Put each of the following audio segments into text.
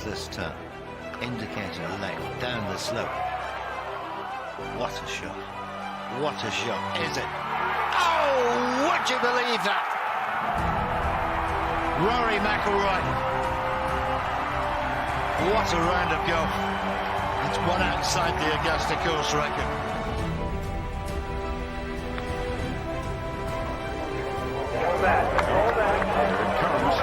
this turn, indicating a length down the slope. What a shot. What a shot, is it? Oh, would you believe that? Rory McIlroy. What a round of golf. It's one outside the Augusta course record. Here it comes.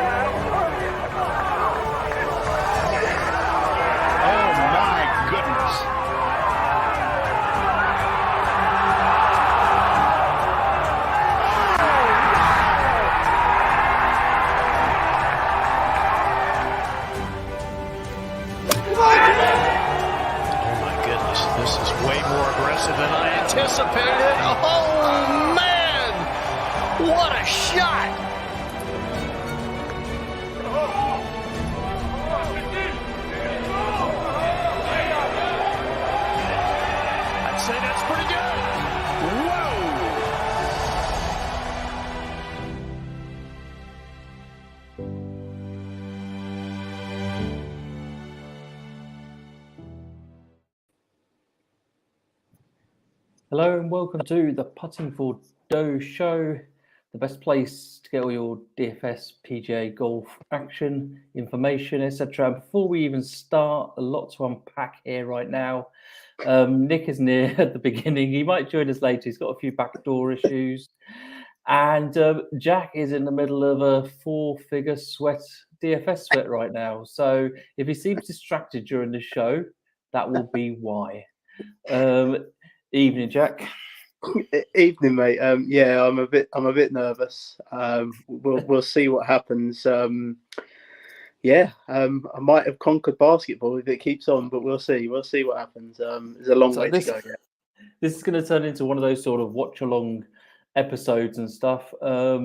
Oh my goodness. This is way more aggressive than I anticipated. Oh, man! What a shot! I'd say that's pretty good. Whoa! Hello and welcome to the Putting for Dough show, the best place to get all your DFS, PGA, golf action, information, etc. Before we even start, a lot to unpack here right now. Nick isn't here at the beginning. He might join us later. He's got a few backdoor issues. And Jack is in the middle of a four-figure DFS sweat right now. So if he seems distracted during the show, that will be why. Evening, Jack. Evening, mate. Yeah, I'm a bit nervous. We'll see what happens. I might have conquered basketball if it keeps on, but we'll see. We'll see what happens. There's a long way to go yet. This is going to turn into one of those sort of watch-along episodes and stuff. I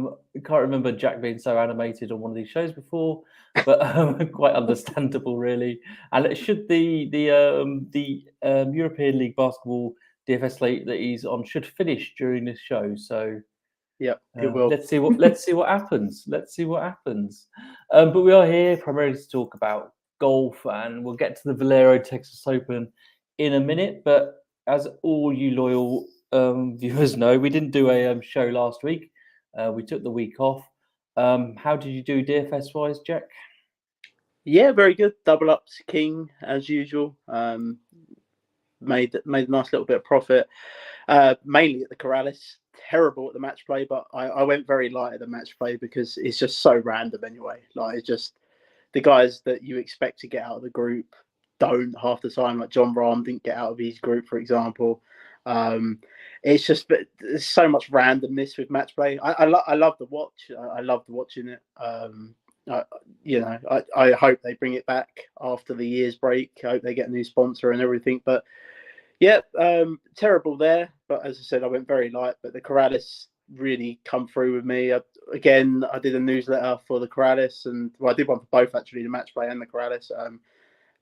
can't remember Jack being so animated on one of these shows before, but quite understandable, really. And it should the European League basketball DFS slate that he's on should finish during this show. So yeah, it will. Let's see what happens. Let's see what happens. But we are here primarily to talk about golf, and we'll get to the Valero Texas Open in a minute. But as all you loyal viewers know, we didn't do a show last week. We took the week off. How did you do DFS wise, Jack? Yeah, very good. Double ups king as usual. Made a nice little bit of profit, mainly at the Corrales. Terrible at the match play, but I went very light at the match play because it's just so random anyway. Like, it's just the guys that you expect to get out of the group don't half the time. Like John Rahm didn't get out of his group, for example. It's just, but there's so much randomness with match play. I love the watch. I loved watching it. I hope they bring it back after the year's break. I hope they get a new sponsor and everything. But yeah, terrible there. But as I said, I went very light. But the Corrales really come through with me. I did a newsletter for the Corrales, and I did one for both actually, the match play and the Corrales.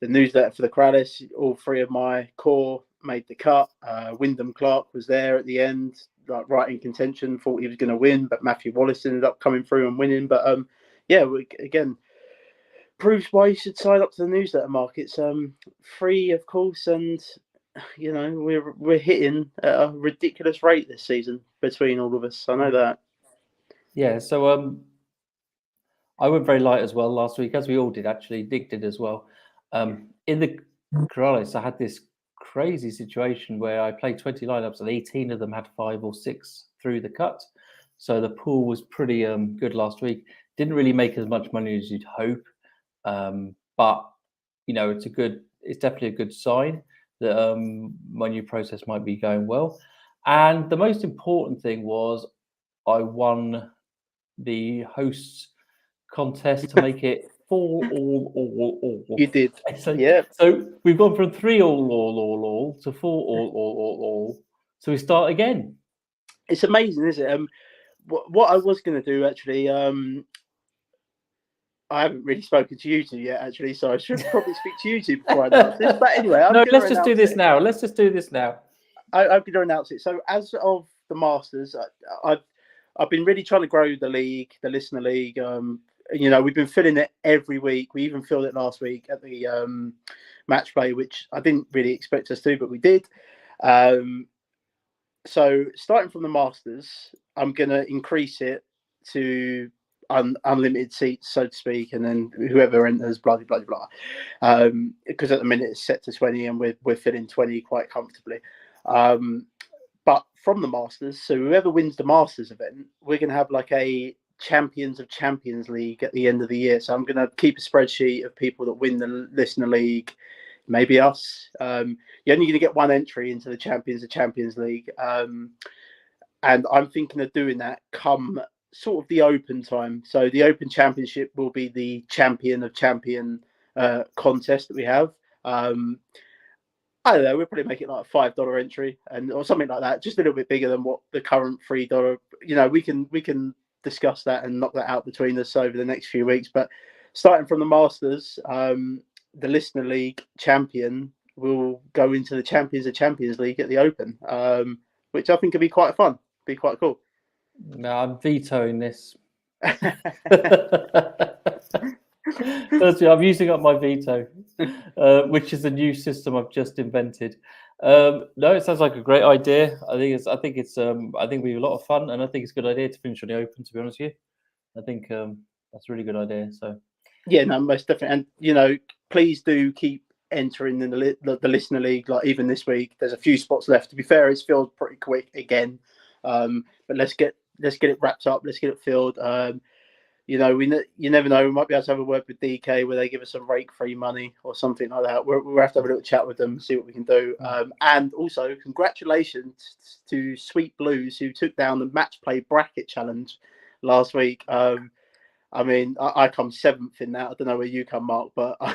The newsletter for the Corrales, all three of my core made the cut. Wyndham Clark was there at the end, like right in contention. Thought he was going to win, but Matthew Wallace ended up coming through and winning. But again, proves why you should sign up to the newsletter, Mark. It's free, of course, and we're hitting at a ridiculous rate this season between all of us. I know that. Yeah, so I went very light as well last week, as we all did actually. Nick did as well. In the Corrales, I had this crazy situation where I played 20 lineups and 18 of them had 5 or 6 through the cut. So the pool was pretty good last week. Didn't really make as much money as you'd hope, but it's definitely a good sign that my new process might be going well. And the most important thing was I won the hosts contest to make it 4 all. You did, so, yeah. So we've gone from 3 all to 4 all. So we start again. It's amazing, isn't it? What I was going to do actually, I haven't really spoken to you two yet, actually, so I should probably speak to you two before I announce this. But anyway, let's just do this now. Let's just do this now. I'm going to announce it. So, as of the Masters, I've been really trying to grow the league, the listener league. You know, we've been filling it every week. We even filled it last week at the match play, which I didn't really expect us to, but we did. So starting from the Masters, I'm going to increase it to unlimited seats, so to speak, and then whoever enters, blah, blah, blah, blah. Because at the minute it's set to 20 and we're filling 20 quite comfortably. But from the Masters, so whoever wins the Masters event, we're going to have like a Champions of Champions League at the end of the year. So I'm going to keep a spreadsheet of people that win the Listener League, maybe us. You're only going to get one entry into the Champions of Champions League. And I'm thinking of doing that come sort of the Open time. So the Open Championship will be the Champion of Champion contest that we have. I don't know, we'll probably make it like a $5 entry or something like that, just a little bit bigger than what the current $3. You know, we can discuss that and knock that out between us over the next few weeks. But starting from the Masters, the Listener League champion will go into the Champions of Champions League at the Open, which I think could be quite fun, be quite cool. No, I'm vetoing this. Firstly, I'm using up my veto, which is a new system I've just invented. No, it sounds like a great idea. I think it'll be a lot of fun, and I think it's a good idea to finish on the Open. To be honest with you, I think that's a really good idea. So, yeah, no, most definitely, and you know, please do keep entering in the Listener League. Like even this week, there's a few spots left. To be fair, it's filled pretty quick again, but let's get it wrapped up. Let's get it filled. You know, you never know. We might be able to have a word with DK where they give us some rake-free money or something like that. We'll have to have a little chat with them, see what we can do. And also, congratulations to Sweet Blues who took down the match play bracket challenge last week. I mean, I come 7th in that. I don't know where you come, Mark, but I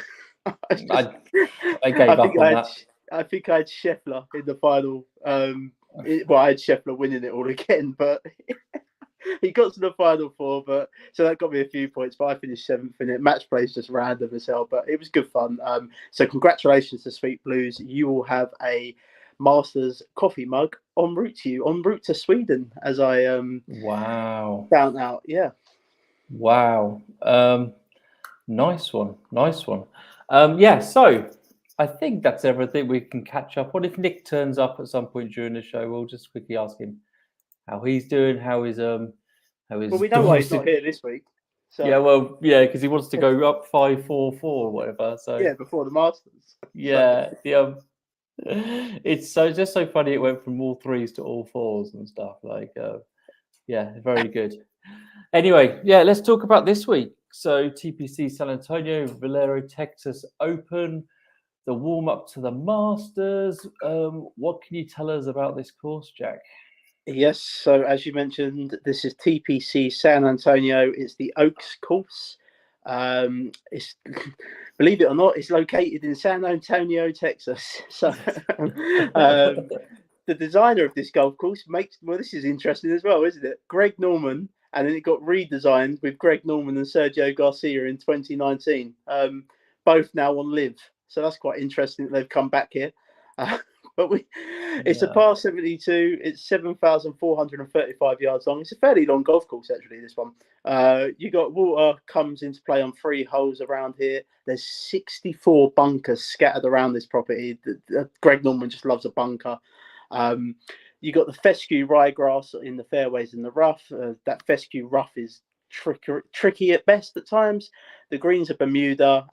gave up on that. I think I had Scheffler in the final. I had Scheffler winning it all again, but he got to the final 4, but so that got me a few points. But I finished 7th in it. Match play is just random as hell, but it was good fun. So congratulations to Sweet Blues. You will have a Masters coffee mug en route to Sweden, as I wow, found out. Yeah. Wow. Nice one. Yeah, so I think that's everything we can catch up on. If Nick turns up at some point during the show, we'll just quickly ask him how he's doing, how his Well, we know why he's not here this week. So yeah, because he wants to go up 5-4-4 or whatever. So yeah, before the Masters. Yeah, it's just so funny. It went from all 3s to all 4s and stuff. Like, yeah, very good. Anyway, yeah, let's talk about this week. So TPC San Antonio, Valero Texas Open, the warm up to the Masters. What can you tell us about this course, Jack? Yes, so as you mentioned, this is TPC San Antonio. It's the Oaks course. It's believe it or not, it's located in San Antonio, Texas. So the designer of this golf course this is interesting as well, isn't it? Greg Norman, and then it got redesigned with Greg Norman and Sergio Garcia in 2019. Both now on live, so that's quite interesting that they've come back here. But it's a par 72. It's 7,435 yards long. It's a fairly long golf course, actually, this one. You got water comes into play on 3 holes around here. There's 64 bunkers scattered around this property. Greg Norman just loves a bunker. You got the fescue ryegrass in the fairways and the rough. That fescue rough is tricky at best at times. The greens are Bermuda.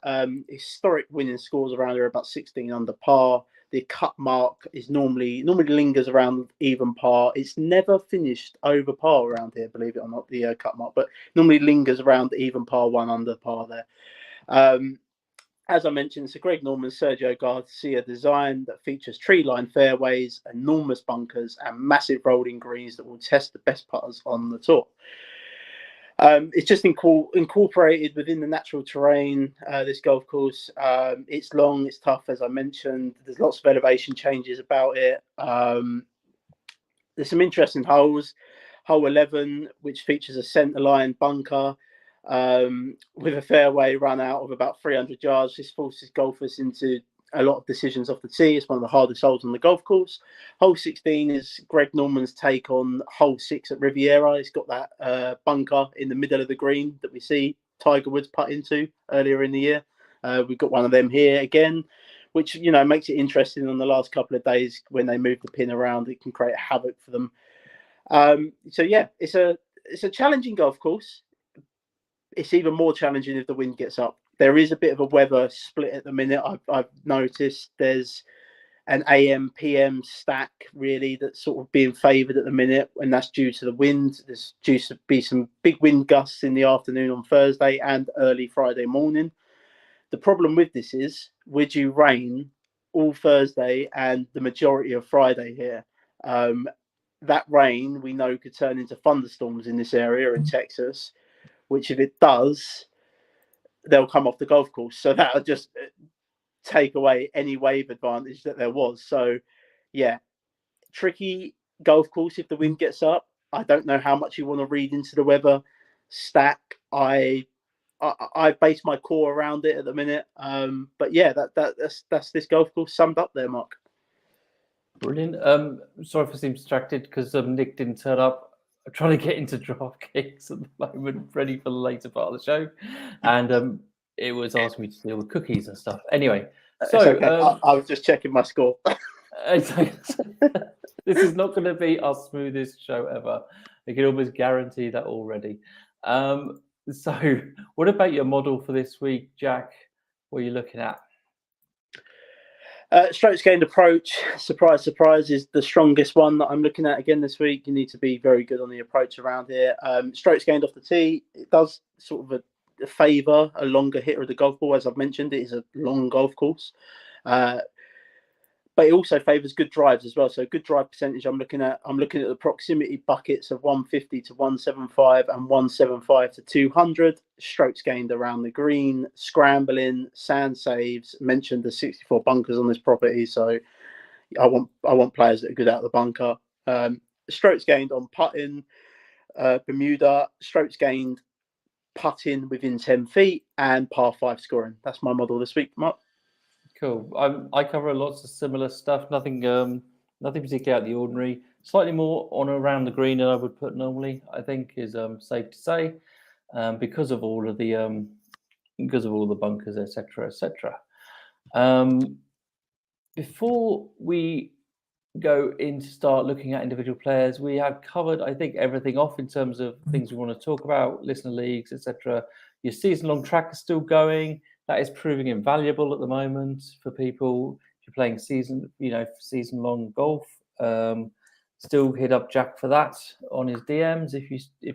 Historic winning scores around here are about 16 under par. The cut mark is normally lingers around even par. It's never finished over par around here, believe it or not, the cut mark, but normally lingers around even par, 1 under par there. As I mentioned, it's a Greg Norman, Sergio Garcia design that features tree-lined fairways, enormous bunkers, and massive rolling greens that will test the best putters on the tour. It's just incorporated within the natural terrain, this golf course. It's long, it's tough, as I mentioned. There's lots of elevation changes about it. There's some interesting holes. Hole 11, which features a centre-line bunker with a fairway run out of about 300 yards. This forces golfers into a lot of decisions off the tee. It's one of the hardest holes on the golf course. Hole 16 is Greg Norman's take on hole 6 at Riviera. It's got that bunker in the middle of the green that we see Tiger Woods put into earlier in the year. We've got one of them here again, which makes it interesting on the last couple of days when they move the pin around. It can create havoc for them. So yeah, it's a challenging golf course. It's even more challenging if the wind gets up. There is a bit of a weather split at the minute. I've noticed there's an AM PM stack really that's sort of being favoured at the minute, and that's due to the wind. There's due to be some big wind gusts in the afternoon on Thursday and early Friday morning. The problem with this is we're due rain all Thursday and the majority of Friday here. That rain we know could turn into thunderstorms in this area in Texas, which if it does, they'll come off the golf course. So that'll just take away any wave advantage that there was. So yeah, tricky golf course if the wind gets up. I don't know how much you want to read into the weather stack. I base my core around it at the minute. But yeah, that's this golf course summed up there, Mark. Brilliant. Sorry for seeming distracted because Nick didn't turn up. I'm trying to get into DraftKings at the moment, ready for the later part of the show, and it was asking me to deal with cookies and stuff. Anyway, so okay. I was just checking my score. This is not going to be our smoothest show ever. I can almost guarantee that already. So, what about your model for this week, Jack? What are you looking at? Strokes gained approach, surprise, surprise, is the strongest one that I'm looking at again this week. You need to be very good on the approach around here. Strokes gained off the tee, it does sort of favour a longer hitter of the golf ball. As I've mentioned, it is a long golf course. But it also favours good drives as well. So good drive percentage I'm looking at the proximity buckets of 150 to 175 and 175 to 200. Strokes gained around the green, scrambling, sand saves. Mentioned the 64 bunkers on this property, so I want players that are good out of the bunker. Strokes gained on putting, Bermuda. Strokes gained putting within 10 feet and par 5 scoring. That's my model this week, Mark. Cool. I cover lots of similar stuff. Nothing particularly out of the ordinary. Slightly more on around the green than I would put normally. I think is safe to say, because of all of the bunkers, etc., etc. Before we go in to start looking at individual players, we have covered, I think, everything off in terms of things we want to talk about, listener leagues, etc. Your season-long track is still going. That is proving invaluable at the moment for people. If you're playing season-long golf, still hit up Jack for that on his DMs. If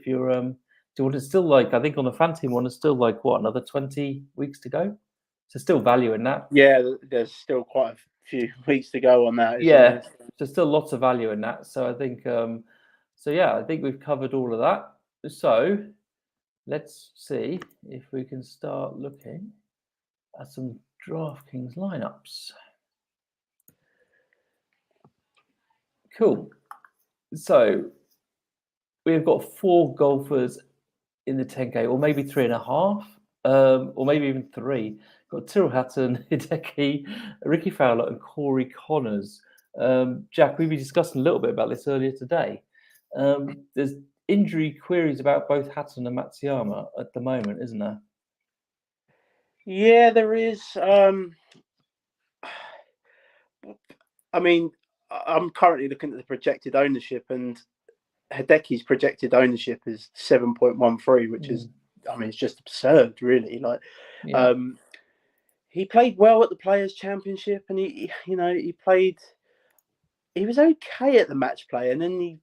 you're it's still like, I think on the fan team one, it's still like another 20 weeks to go. So still value in that. Yeah, there's still quite a few weeks to go on that. Yeah, there's still lots of value in that. So I think, I think we've covered all of that. So let's see if we can start looking at some DraftKings lineups. Cool. So we've got 4 golfers in the 10K, or maybe 3.5, or maybe even 3. Got Tyrrell Hatton, Hideki, Ricky Fowler, and Corey Connors. Jack, we've been discussing a little bit about this earlier today. There's injury queries about both Hatton and Matsuyama at the moment, isn't there? Yeah, there is. I mean, I'm currently looking at the projected ownership, and Hideki's projected ownership is 7.13, which is, I mean, it's just absurd, really. Like, yeah. He played well at the Players' Championship, and he was okay at the match play, and then he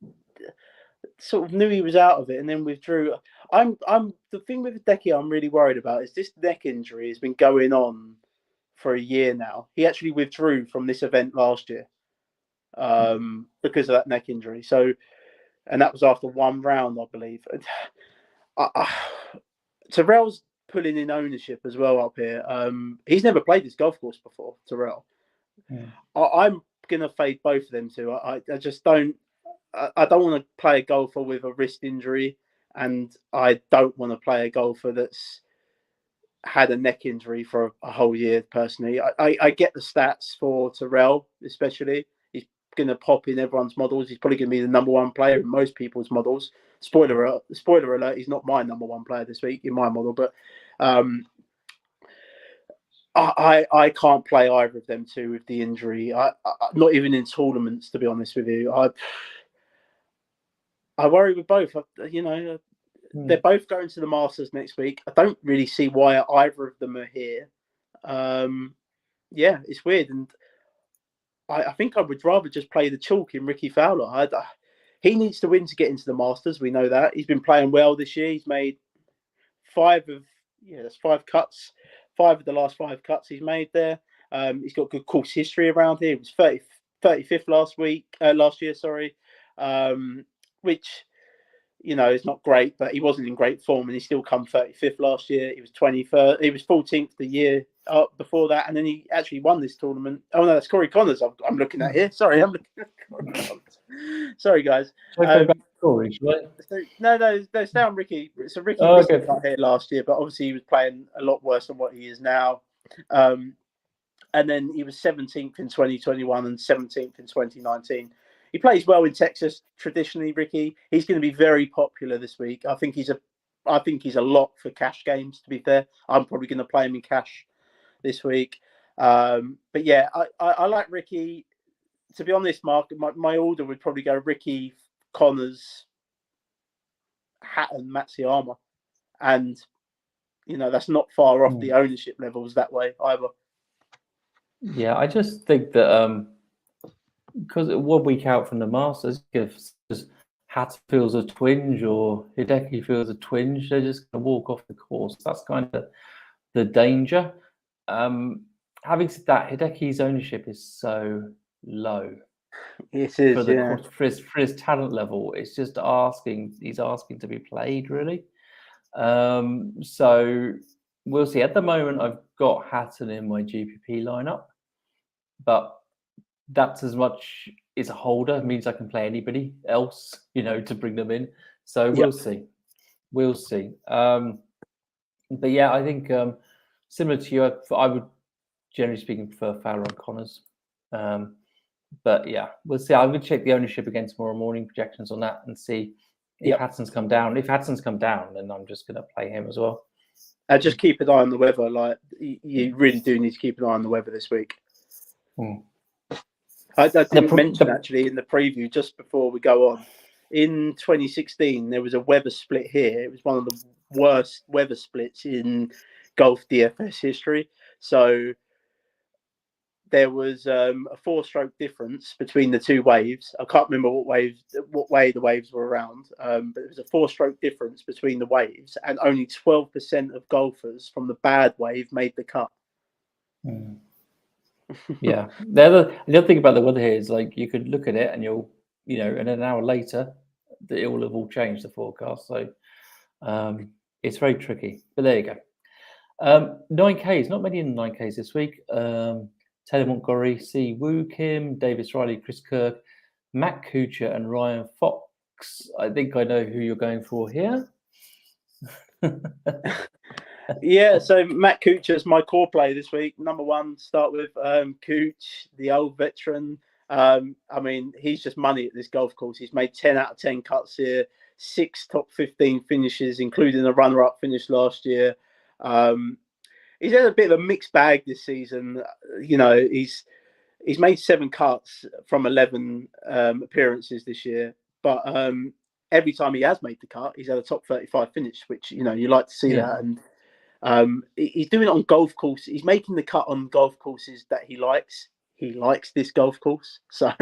sort of knew he was out of it, and then withdrew. The thing with Hideki I'm really worried about is this neck injury has been going on for a year now. He actually withdrew from this event last year because of that neck injury. So, and that was after 1 round, I believe. Terrell's pulling in ownership as well up here. He's never played this golf course before, Terrell. Yeah. I'm gonna fade both of them too. I just don't. I don't want to play a golfer with a wrist injury, and I don't want to play a golfer that's had a neck injury for a whole year. Personally, I get the stats for Terrell, especially. He's going to pop in everyone's models. He's probably going to be the number one player in most people's models. Spoiler alert, he's not my number one player this week in my model, but I can't play either of them two with the injury. I not even in tournaments, to be honest with you. I worry with both. They're both going to the Masters next week. I don't really see why either of them are here. Yeah, it's weird, and I think I would rather just play the chalk in Ricky Fowler. He needs to win to get into the Masters. We know that. He's been playing well this year. He's made 5 cuts. 5 of the last 5 cuts he's made there. He's got good course history around here. He was 35th last year, sorry. Which, is not great, but he wasn't in great form, and he still come 35th last year. He was 23rd. He was 14th the year before that, and then he actually won this tournament. Oh no, that's Corey Connors. I'm looking at here. Sorry, I'm looking at Corey Connors. Sorry, guys. Corey, right? No, stay on Ricky. So Ricky got here last year, but obviously he was playing a lot worse than what he is now. And then he was 17th in 2021 and 17th in 2019. He plays well in Texas traditionally, Ricky. He's going to be very popular this week. I think he's a lock for cash games, to be fair. I'm probably going to play him in cash this week. But yeah, I like Ricky. To be honest, Mark, my order would probably go Ricky, Connors, Hatton, Matsuyama. And, that's not far off the ownership levels that way either. Yeah, I just think that because 1 week out from the Masters, if Hatton feels a twinge or Hideki feels a twinge, they're just going to walk off the course. That's kind of the danger. Having said that, Hideki's ownership is so low. It is, for his talent level. It's just he's asking to be played, really. So we'll see. At the moment, I've got Hatton in my GPP lineup, but that's as much as a holder. It means I can play anybody else, to bring them in. So we'll see. We'll see. But yeah, I think similar to you, I would, generally speaking, prefer Fowler and Connors. But yeah, we'll see. I would check the ownership again tomorrow morning, projections on that, and see if Hatton's come down. If Hatton's come down, then I'm just going to play him as well. Just keep an eye on the weather. Like, you really do need to keep an eye on the weather this week. I didn't mention actually in the preview just before we go on. In 2016, there was a weather split here. It was one of the worst weather splits in golf DFS history. So there was a 4-stroke difference between the two waves. I can't remember what way the waves were around, but there was a 4-stroke difference between the waves, and only 12% of golfers from the bad wave made the cut. Yeah. The other thing about the weather here is, like, you could look at it and you'll, and an hour later, it will have all changed, the forecast. So it's very tricky. But there you go. 9Ks, not many in the 9Ks this week. Taylor Montgomery, Si Woo Kim, Davis Riley, Chris Kirk, Matt Kuchar, and Ryan Fox. I think I know who you're going for here. Yeah, so Matt Kuchar's my core play this week. Number one, start with Kuch, the old veteran. I mean, he's just money at this golf course. He's made 10 out of 10 cuts here, 6 top 15 finishes, including a runner-up finish last year. He's had a bit of a mixed bag this season. He's made 7 cuts from 11 appearances this year, but every time he has made the cut, he's had a top 35 finish, which you like to see that. And he's doing it on golf courses. He's making the cut on golf courses that he likes. He likes this golf course, so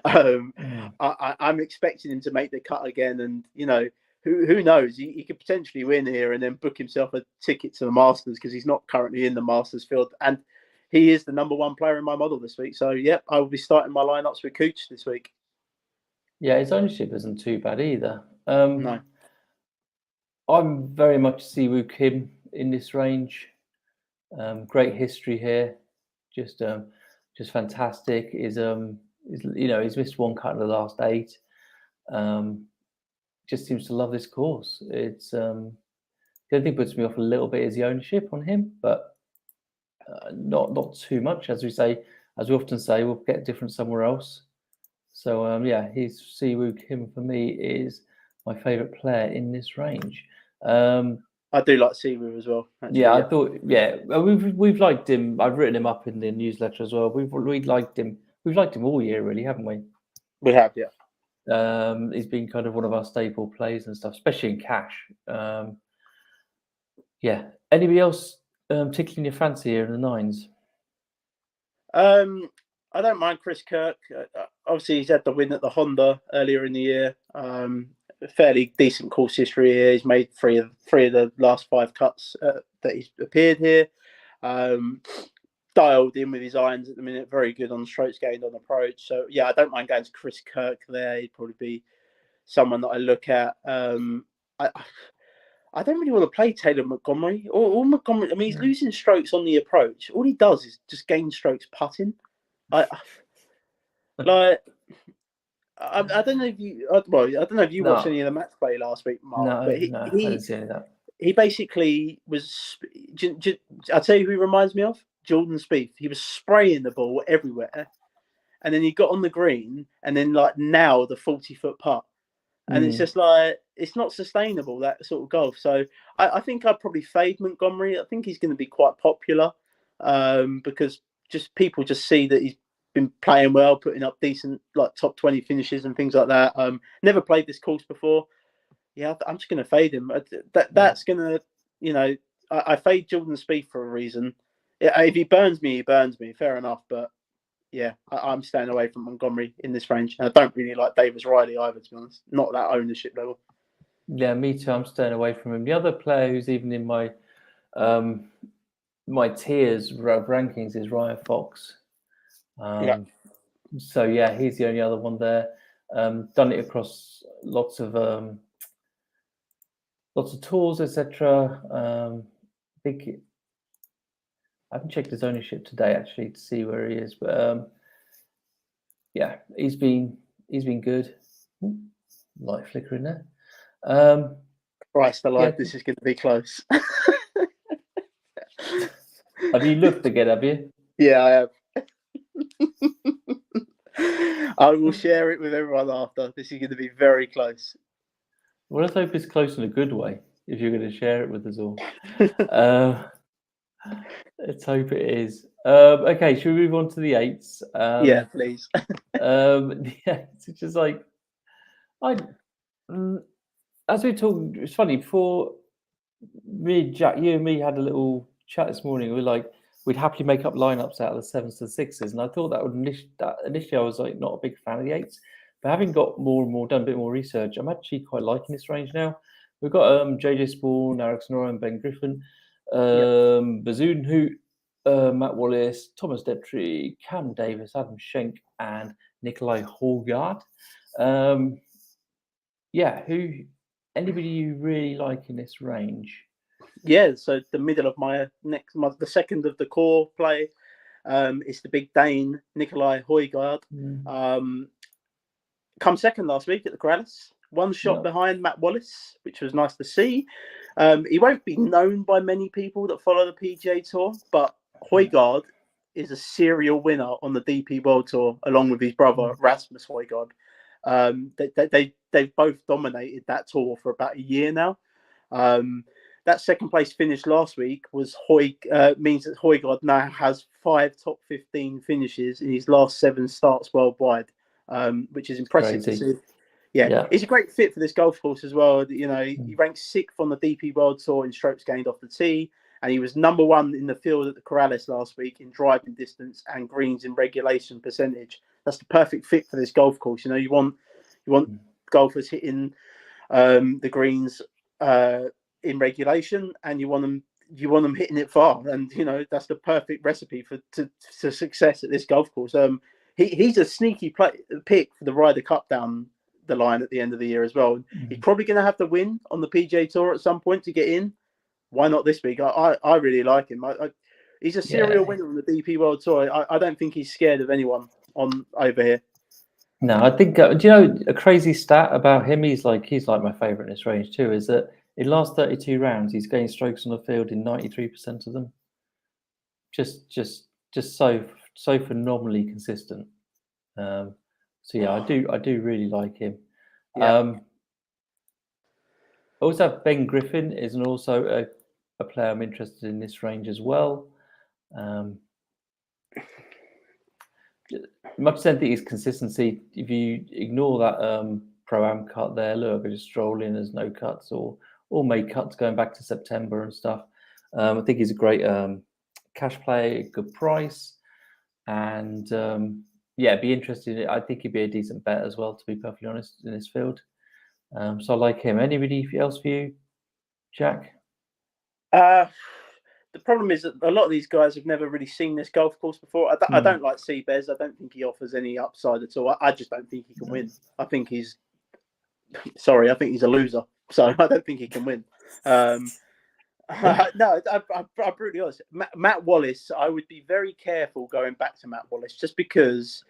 I'm expecting him to make the cut again. And who knows? He could potentially win here and then book himself a ticket to the Masters, because he's not currently in the Masters field, and he is the number one player in my model this week. So I will be starting my lineups with Cooch this week. Yeah, his ownership isn't too bad either. No, I'm very much Si Woo Kim in this range. Great history here, just fantastic. He's missed 1 cut in the last 8. Just seems to love this course. It's the only thing puts me off a little bit is the ownership on him, but not too much. As we often say, we'll get different somewhere else. So yeah, he's Siwoo Kim for me is my favourite player in this range. I do like Siwoo as well. Actually, yeah, I thought we've liked him. I've written him up in the newsletter as well. We've liked him. We've liked him all year, really, haven't we? we have, yeah. He's been kind of one of our staple plays and stuff, especially in cash. Yeah. Anybody else tickling your fancy here in the nines? I don't mind Chris Kirk. Obviously, he's had the win at the Honda earlier in the year. Fairly decent course history here. He's made three of the last 5 cuts that he's appeared here. Dialed in with his irons at the minute. Very good on strokes gained on approach. So yeah, I don't mind going to Chris Kirk there. He'd probably be someone that I look at. I don't really want to play Taylor Montgomery or Montgomery. I mean, he's losing strokes on the approach. All he does is just gain strokes putting. I don't know if you. I don't know if you watched any of the match play last week, Mark. But I didn't see any of that. He basically was. I'll tell you who he reminds me of Jordan Spieth. He was spraying the ball everywhere, and then he got on the green, and then nailed the 40-foot putt. And it's just it's not sustainable, that sort of golf. So I think I'd probably fade Montgomery. I think he's going to be quite popular because people just see that he's been playing well, putting up decent top 20 finishes and things like that. Never played this course before. Yeah, I'm just going to fade him. That's going to, I fade Jordan Spieth for a reason. If he burns me, he burns me. Fair enough, but. Yeah, I'm staying away from Montgomery in this range. And I don't really like Davis Riley either, to be honest. Not that ownership level. Yeah, me too. I'm staying away from him. The other player who's even in my my tiers rankings is Ryan Fox. So yeah, he's the only other one there. Done it across lots of tours, etc. I haven't checked his ownership today actually to see where he is, but yeah, he's been good. Light flicker in there. Christ alive, this is going to be close. Have you looked again? Have you? Yeah, I have. I will share it with everyone after. This is going to be very close. Well, let's hope it's close in a good way. If you're going to share it with us all. Let's hope it is. Okay, should we move on to the eights? Yeah, please. It's just as we talked, it's funny, before me, Jack, you and me had a little chat this morning. We'd happily make up lineups out of the 7s to the 6s. And I thought initially I was not a big fan of the 8s. But having got done a bit more research, I'm actually quite liking this range now. We've got JJ Spawn, Alex Noren, Ben Griffin, Bazoon Hoot, Matt Wallace, Thomas Deptree, Cam Davis, Adam Schenk, and Nikolai Holgaard. Anybody you really like in this range? Yeah, so the middle of the second of the core play is the big Dane, Nikolai Højgaard. Come second last week at the Corales. One shot behind Matt Wallace, which was nice to see. He won't be known by many people that follow the PGA Tour, but Højgaard is a serial winner on the DP World Tour, along with his brother Rasmus Højgaard. They've both dominated that tour for about a year now. That second place finish last week means that Højgaard now has 5 top 15 finishes in his last 7 starts worldwide, which is impressive to see. Yeah, he's a great fit for this golf course as well. He ranks 6th on the DP World Tour in strokes gained off the tee, and he was number 1 in the field at the Corales last week in driving distance and greens in regulation percentage. That's the perfect fit for this golf course. You want golfers hitting the greens in regulation, and you want them hitting it far, and that's the perfect recipe to success at this golf course. He's a sneaky pick for the Ryder Cup down the line at the end of the year as well. He's probably going to have to win on the PGA Tour at some point to get in. Why not this week? I really like him. He's a serial winner on the DP World Tour. I don't think he's scared of anyone on over here. No, I think do you know a crazy stat about him? He's like my favourite in this range too. Is that in last 32 rounds he's gained strokes on the field in 93% of them. Just so phenomenally consistent. So yeah, I do really like him. Yeah. Also, Ben Griffin is also a player I'm interested in this range as well. Much same thing is consistency. If you ignore that pro-am cut there, look, I just stroll in as no cuts or made cuts going back to September and stuff. I think he's a great cash play, good price, and yeah, be interested. I think he'd be a decent bet as well, to be perfectly honest, in this field. So I like him. Anybody else for you, Jack? The problem is that a lot of these guys have never really seen this golf course before. I don't like Seabez. I don't think he offers any upside at all. I just don't think he can win. I think he's I think he's a loser. So I don't think he can win. No, I'm brutally honest. Matt Wallace, I would be very careful going back to Matt Wallace just because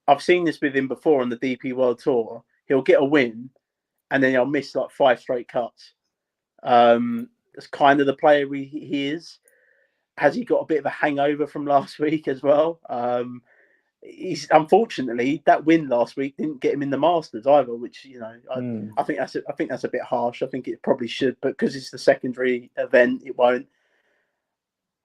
I've seen this with him before on the DP World Tour. He'll get a win and then he'll miss like 5 straight cuts. That's kind of the player he is. Has he got a bit of a hangover from last week as well? He's unfortunately that win last week didn't get him in the Masters either, which I think that's a bit harsh. I think it probably should, but because it's the secondary event, it won't.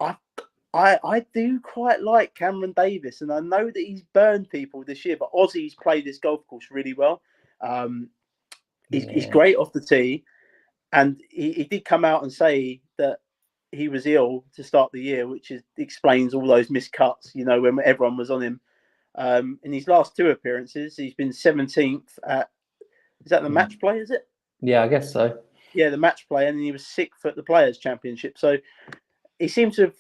I do quite like Cameron Davis, and I know that he's burned people this year, but Aussie's played this golf course really well. He's great off the tee. And he did come out and say that he was ill to start the year, which explains all those missed cuts, when everyone was on him. In his last 2 appearances, he's been 17th at, is that the match play, is it? Yeah, I guess so. Yeah, the match play, and he was 6th at the Players' Championship. So he seems to have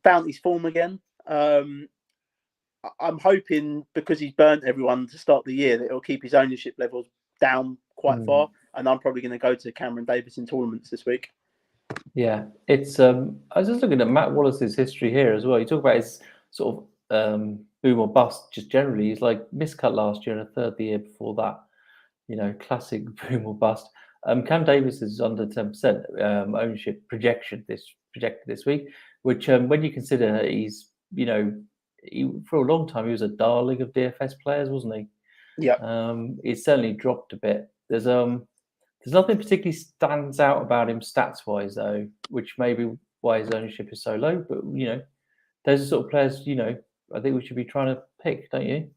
found his form again. I'm hoping, because he's burnt everyone to start the year, that it'll keep his ownership levels down quite far. And I'm probably going to go to Cameron Davis in tournaments this week. Yeah, it's I was just looking at Matt Wallace's history here as well. You talk about his sort of boom or bust just generally. He's like miscut last year and a third the year before that. Classic boom or bust. Cam Davis is under 10% ownership projected this week, which when you consider he's for a long time he was a darling of DFS players, wasn't he? Yeah. It's certainly dropped a bit. There's nothing particularly stands out about him stats-wise, though, which may be why his ownership is so low. But, those are sort of players, I think we should be trying to pick, don't you?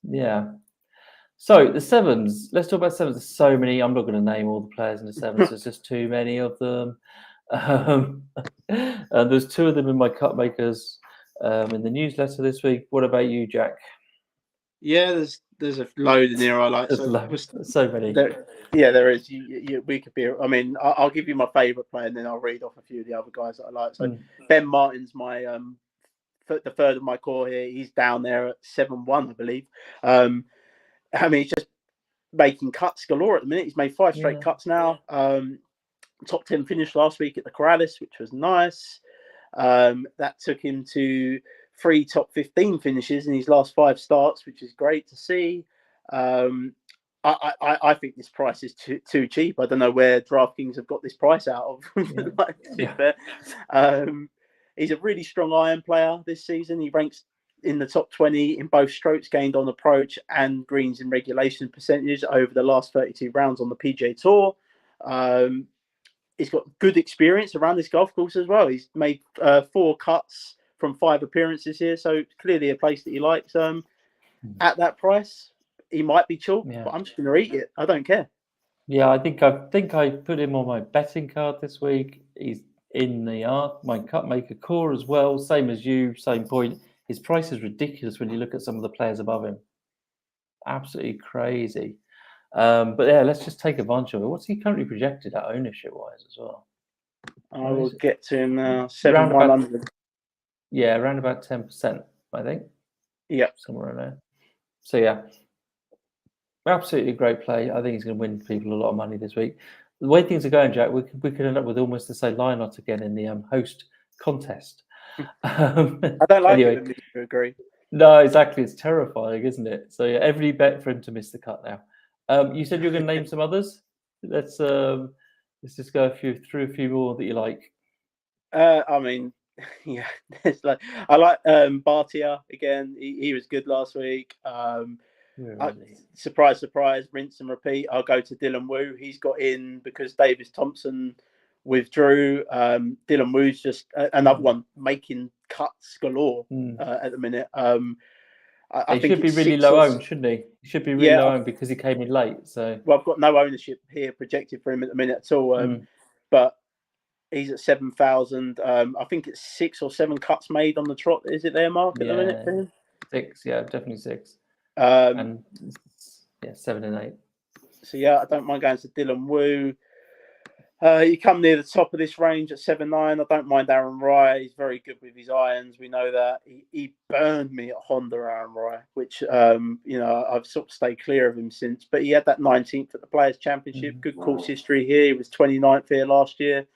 Yeah. So the sevens, let's talk about sevens. There's so many. I'm not going to name all the players in the sevens. There's just too many of them. There's 2 of them in my cut makers in the newsletter this week. What about you, Jack? Yeah, there's a load in here I like. So many. There is. We could be. I mean, I'll give you my favourite player, and then I'll read off a few of the other guys that I like. So Ben Martin's my the third of my core here. He's down there at 7-1, I believe. I mean, he's just making cuts galore at the minute. He's made 5 straight cuts now. Top 10 finish last week at the Corrales, which was nice. That took him to 3 top 15 finishes in his last 5 starts, which is great to see. I think this price is too cheap. I don't know where DraftKings have got this price out of. He's a really strong iron player this season. He ranks in the top 20 in both strokes gained on approach and greens in regulation percentage over the last 32 rounds on the PGA Tour. He's got good experience around this golf course as well. He's made 4 cuts from 5 appearances here, so clearly a place that he likes. At that price, he might be chalk, but I'm just going to eat it. I don't care. Yeah, I think I put him on my betting card this week. He's in my cut maker core as well. Same as you, same point. His price is ridiculous when you look at some of the players above him. Absolutely crazy. But yeah, let's just take advantage of it. What's he currently projected at ownership wise as well? I will get to him now. 7-100. Yeah, around about 10%, I think. Yeah, somewhere in there. So yeah, absolutely great play. I think he's going to win people a lot of money this week. The way things are going, Jack, we could end up with almost the same lineup again in the host contest. I don't like it when you agree. No, exactly. It's terrifying, isn't it? So yeah, every bet for him to miss the cut now. You said you're going to name some others. Let's just go through a few more that you like. I mean, Yeah, it's like I like Bartia again. He was good last week. Surprise, surprise, rinse and repeat. I'll go to Dylan Wu. He's got in because Davis Thompson withdrew. Dylan Wu's just another one making cuts galore at the minute. I he think should be it's really low owned, shouldn't he? He should be really low owned because he came in late. So well, I've got no ownership here projected for him at the minute at all. But he's at 7,000. I think it's 6 or 7 cuts made on the trot. Is it there, Mark, at the minute for him? 6, yeah, definitely 6. And 7 and 8. So yeah, I don't mind going to Dylan Wu. You come near the top of this range at 7-9. I don't mind Aaron Rai. He's very good with his irons. We know that. He burned me at Honda, Aaron Rai, which I've sort of stayed clear of him since. But he had that 19th at the Players Championship. Good course history here. He was 29th here last year.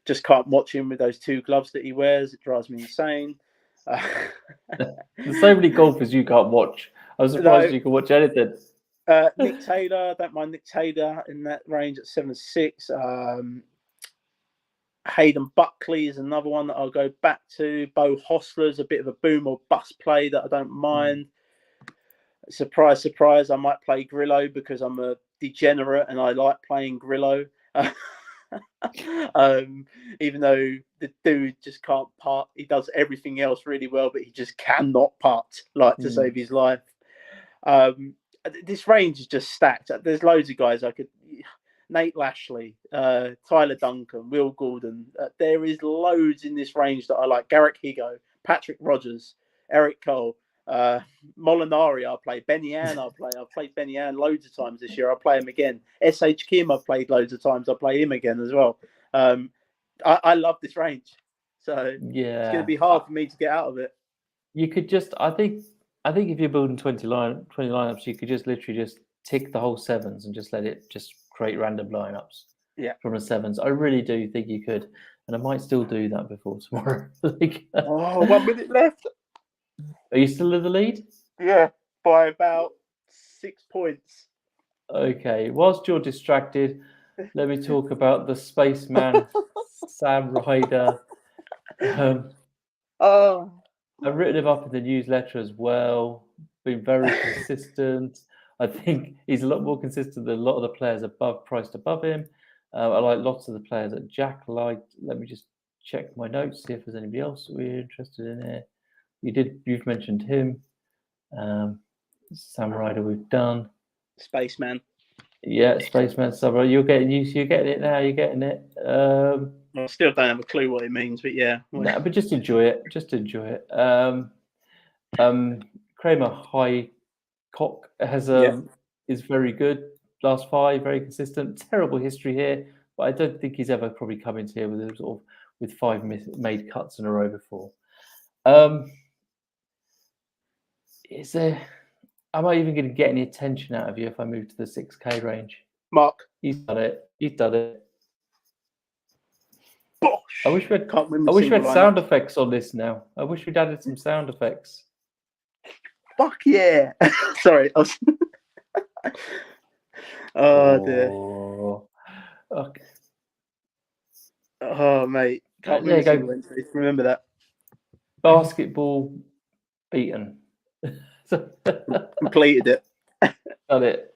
Just can't watch him with those 2 gloves that he wears. It drives me insane. There's so many golfers you can't watch. I was surprised you could watch anything. Nick Taylor, don't mind Nick Taylor in that range at 7-6. Hayden Buckley is another one that I'll go back to. Bo Hostler's a bit of a boom or bust play that I don't mind. Surprise, surprise, I might play Grillo because I'm a degenerate and I like playing Grillo. Even though the dude just can't putt. He does everything else really well, but he just cannot putt, to save his life. This range is just stacked. There's loads of guys I could. Nate Lashley, Tyler Duncan, Will Gordon. There is loads in this range that I like. Garrick Higo, Patrick Rogers, Eric Cole, Molinari. I'll play Benny Ann. I've played Benny Ann loads of times this year. I'll play him again. SH Kim. I've played loads of times. I'll play him again as well. I love this range. So it's going to be hard for me to get out of it. You could just. I think if you're building 20 lineups, you could just literally just tick the whole 7s and just let it just create random lineups from the 7s. I really do think you could, and I might still do that before tomorrow. 1 minute left. Are you still in the lead? Yeah, by about 6 points. Okay. Whilst you're distracted, let me talk about the Spaceman, Sam Ryder. I've written him up in the newsletter as well. Been very consistent. I think he's a lot more consistent than a lot of the players priced above him. I like lots of the players that Jack liked. Let me just check my notes, see if there's anybody else we're interested in here. You've mentioned him. Sam Ryder we've done. Spaceman. Yeah, Spaceman Sub. You're getting it now. You're getting it. I still don't have a clue what it means, but yeah. No, but just enjoy it. Just enjoy it. Kramer Highcock is very good. Last 5, very consistent. Terrible history here, but I don't think he's ever probably come into here with 5 made cuts in a row before. Am I even going to get any attention out of you if I move to the 6K range? Mark, he's done it. Bosh. I wish we had sound effects on this now. I wish we'd added some sound effects. Fuck yeah! Sorry. Oh dear. Okay. Oh mate, can't win a single entry. Remember that. Basketball beaten. Completed it. Done it.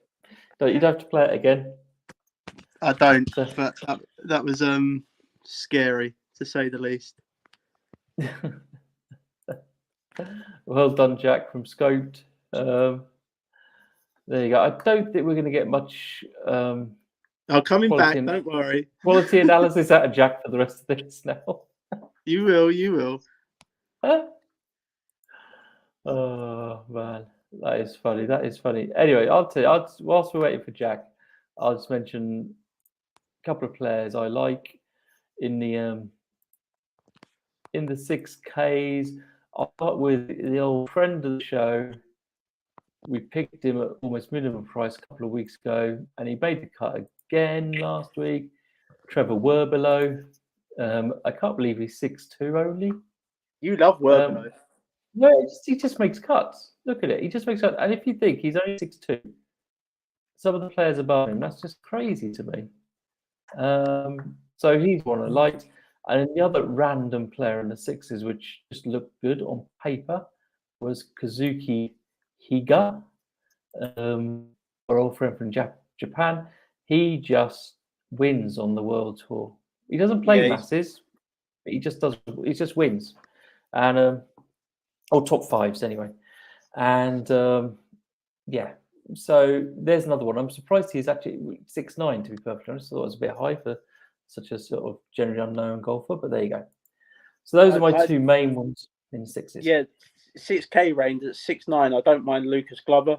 You'd have to play it again. I don't, but that was scary to say the least. Well done, Jack from Scoped. There you go. I don't think we're going to get much. Coming back. Don't worry. Quality analysis out of Jack for the rest of this now. You will. Oh man, that is funny. Anyway, I'll tell you. Whilst we're waiting for Jack, I'll just mention a couple of players I like in the 6Ks. I'll start with the old friend of the show. We picked him at almost minimum price a couple of weeks ago, and he made the cut again last week. Trevor Werbelow. I can't believe he's 6'2" only. You love Werbelow. No, he just makes cuts. Look at it. He just makes cuts. And if you think he's only 6'2", some of the players above him, that's just crazy to me. So he's one I liked. And then the other random player in the sixes, which just looked good on paper, was Kazuki Higa, our old friend from Japan. He just wins on the world tour. He doesn't play masses, but he just does. He just wins, and or top fives anyway. And yeah, so there's another one. I'm surprised he's actually 6'9", to be perfectly honest. I thought it was a bit high for such a sort of generally unknown golfer, but there you go. So those are my two main ones in sixes. Yeah, 6K range at 6'9". I don't mind Lucas Glover.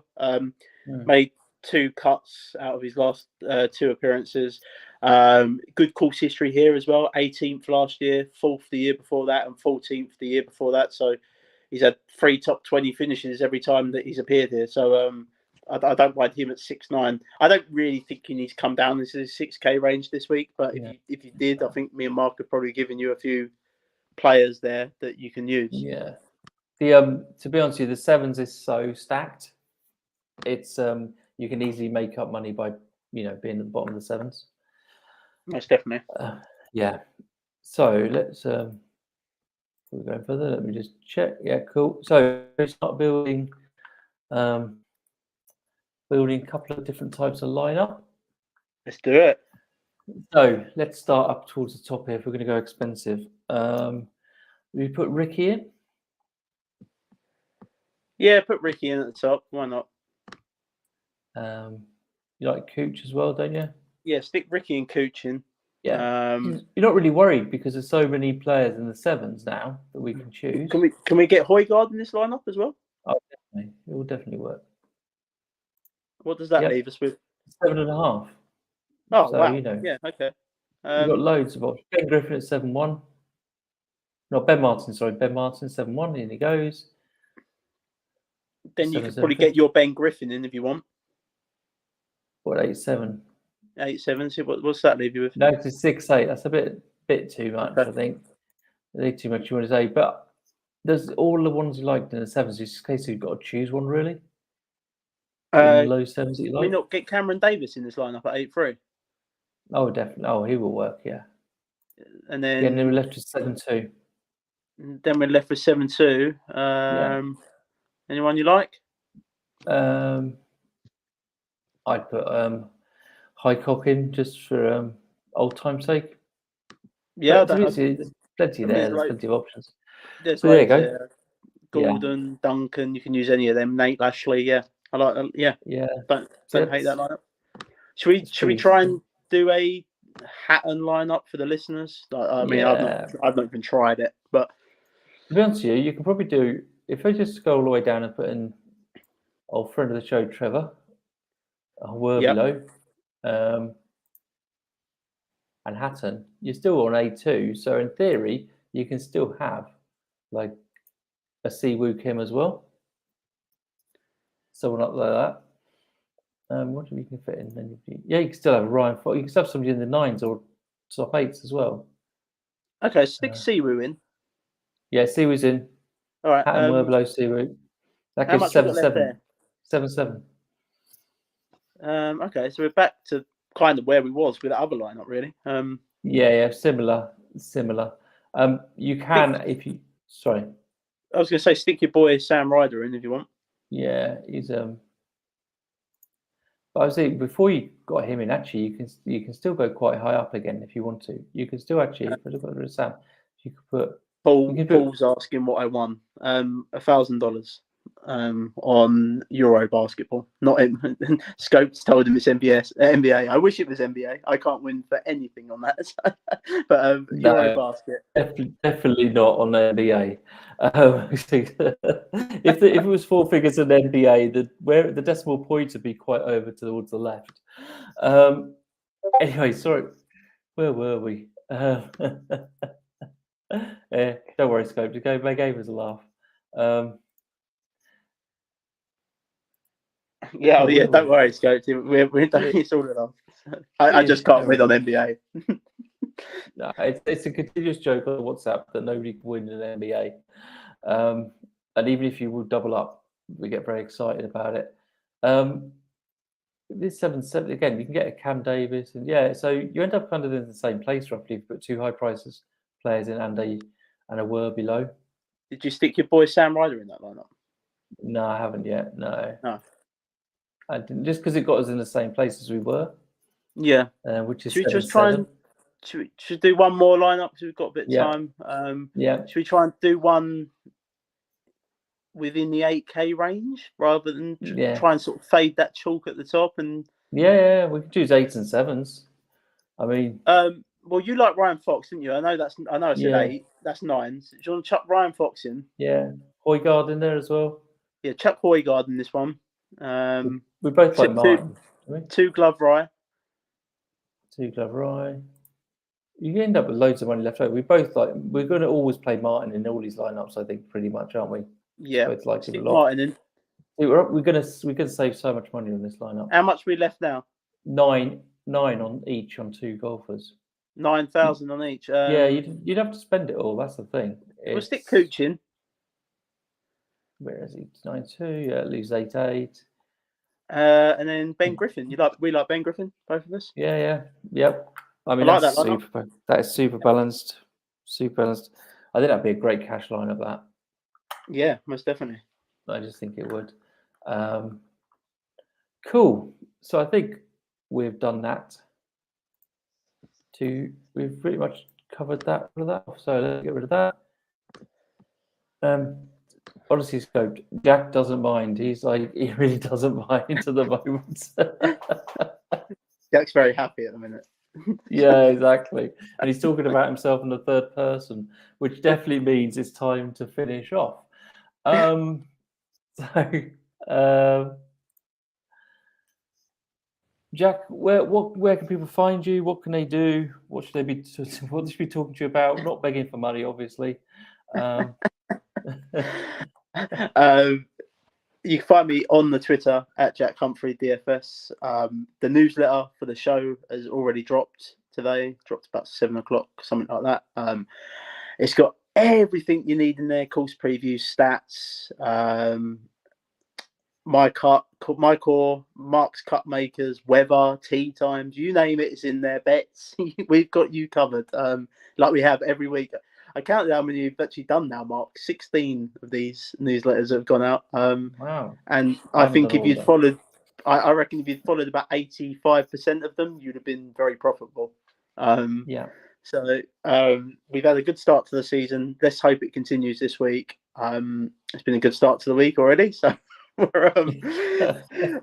Made 2 cuts out of his last 2 appearances. Good course history here as well. 18th last year, 4th the year before that, and 14th the year before that. So he's had 3 top 20 finishes every time that he's appeared here. So I don't mind him at 6'9". I don't really think he needs to come down into the 6K range this week. But if you did, I think me and Mark have probably given you a few players there that you can use. Yeah. The to be honest with you, the sevens is so stacked. It's you can easily make up money by being at the bottom of the sevens. Most definitely. Yeah. So let's we're going further. Let me just check. Yeah, cool. So we start building a couple of different types of lineup. Let's do it. So let's start up towards the top here. If we're going to go expensive, we put Ricky in. Yeah, put Ricky in at the top. Why not? You like Cooch as well, don't you? Yeah, stick Ricky and Cooch in. Yeah. You're not really worried because there's so many players in the sevens now that we can choose. Can we get Højgaard in this lineup as well? Oh, definitely. It will definitely work. What does that leave us with? 7.5. Oh, so, wow. You know, yeah, okay. We've got loads of options. Ben Griffin at 7-1. No, Ben Martin, sorry. Ben Martin, 7-1. In he goes. Then you could probably get your Ben Griffin in if you want. What, 8-7? 8-7. So what's that leave you with? No, it's 6-8. That's a bit too much, I think. A little too much, you want to say. But there's all the ones you liked in the sevens. It's just a case you've got to choose one, really. In the low sevens that you like. Can we not get Cameron Davis in this lineup at 8-3? Oh, definitely. Oh, he will work, yeah. And then we're left with 7-2. Then we're left with 7-2. Anyone you like? I'd put Highcock in just for old time's sake. Yeah, there's plenty there. There's plenty of options. There's so there you go. Gordon, Duncan. You can use any of them. Nate Lashley. Yeah, I like. Yeah. Don't hate that lineup. Should we try and do a Hatton lineup for the listeners? I mean, I've not even tried it, but to be honest with you, you can probably do if I just go all the way down and put in old friend of the show, Trevor Werbelow, and Hatton. You're still on A2, so in theory, you can still have like a Siwoo Kim as well. Someone up like that. What do we can fit in? Then you can still have Ryan. You can still have somebody in the 9s or top 8s as well. Okay, stick Siwoo in. Yeah, Siwoo's in. All right. Hatton, Werbelow, Siwoo. That gives 7-7. 7-7. Okay, so we're back to kind of where we was with the other lineup, really. Yeah, similar. You can if you. Sorry. I was going to say stick your boy Sam Ryder in if you want. Yeah, he's But I was saying before you got him in, actually, you can still go quite high up again if you want to. You can still actually, if I look at Sam, you could put. Paul's asking what I won. $1,000 on Euro basketball. Not him. Scopes told him it's NBA. I wish it was NBA. I can't win for anything on that. But Euro basket. Definitely not on NBA. If it was 4 figures in NBA, where the decimal points would be quite over towards the left. Anyway, sorry. Where were we? Don't worry, Scope. They gave us a laugh. Don't worry, Scope. It's all enough. I just can't win on NBA. No, it's a continuous joke on WhatsApp that nobody can win in NBA. And even if you would double up, we get very excited about it. This 7-7 again, you can get a Cam Davis, and so you end up kind of in the same place roughly if you put 2 high prices players in and a were below. Did you stick your boy Sam Ryder in that lineup? No, I haven't yet. No. No. I didn't, just because it got us in the same place as we were. Yeah. Which is Should we 7-7. just try and should we do one more lineup because we've got a bit of time? Yeah. Should we try and do one within the 8K range rather than try and sort of fade that chalk at the top? And yeah, we could choose 8s and 7s. I mean, well, you like Ryan Fox, didn't you? I know I said 8. That's 9s. Do you want to chuck Ryan Fox in? Yeah, Højgaard in there as well. Yeah, chuck Højgaard in this one. We both like Martin. 2 glove Rye. 2 glove Rye. You end up with loads of money left over. We both like. We're going to always play Martin in all these lineups. I think pretty much, aren't we? Yeah, both like him a lot. Martin in. We're gonna save so much money on this lineup. How much we left now? 9 on each on 2 golfers. 9,000 on each. Yeah, you'd have to spend it all. That's the thing. We'll stick Cooch in. Where is he? 9-2. Yeah, lose 8-8. And then Ben Griffin. We like Ben Griffin, both of us. Yep. I mean, I like that's that super. That is super balanced. Super balanced. I think that'd be a great cash line of that. Yeah, most definitely. I just think it would. Cool. So I think we've done that. We've pretty much covered that. So let's get rid of that. Honestly, Scoped, Jack doesn't mind. He's like, he really doesn't mind at the moment. Jack's very happy at the minute. Yeah, exactly. And he's talking about himself in the third person, which definitely means it's time to finish off. Jack, where can people find you? What can they do? What should they be talking to you about? Not begging for money, obviously. You can find me on the Twitter at Jack Humphrey DFS. The newsletter for the show has already dropped today. Dropped about 7 o'clock, something like that. It's got everything you need in there: course previews, stats, my core, Mark's cut makers, weather, tee times, you name it, it's in there. Bets, we've got you covered. Like we have every week. I counted how many you've actually done now, Mark. 16 of these newsletters have gone out. Wow. And I think if you'd followed, I reckon if you'd followed about 85% of them, you'd have been very profitable. Yeah. So we've had a good start to the season. Let's hope it continues this week. It's been a good start to the week already. So we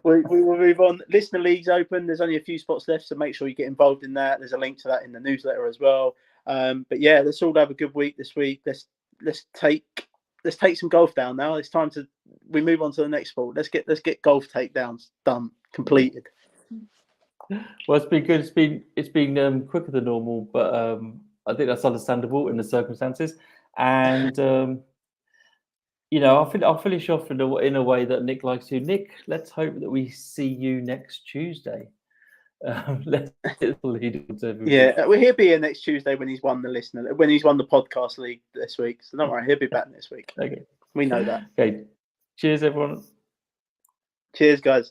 will move on. Listener League's open. There's only a few spots left, so make sure you get involved in that. There's a link to that in the newsletter as well. But yeah, let's all have a good week this week. Let's take some golf down now. It's time we move on to the next sport. Let's get golf takedowns done, completed. Well, it's been good. It's been quicker than normal, but I think that's understandable in the circumstances. And I'll finish off in a way that Nick likes to. Nick, let's hope that we see you next Tuesday. Let's get the lead. Yeah, he'll be here next Tuesday when he's won the podcast league this week. So don't worry, he'll be back next week. Okay, we know that. Okay, cheers everyone. Cheers, guys.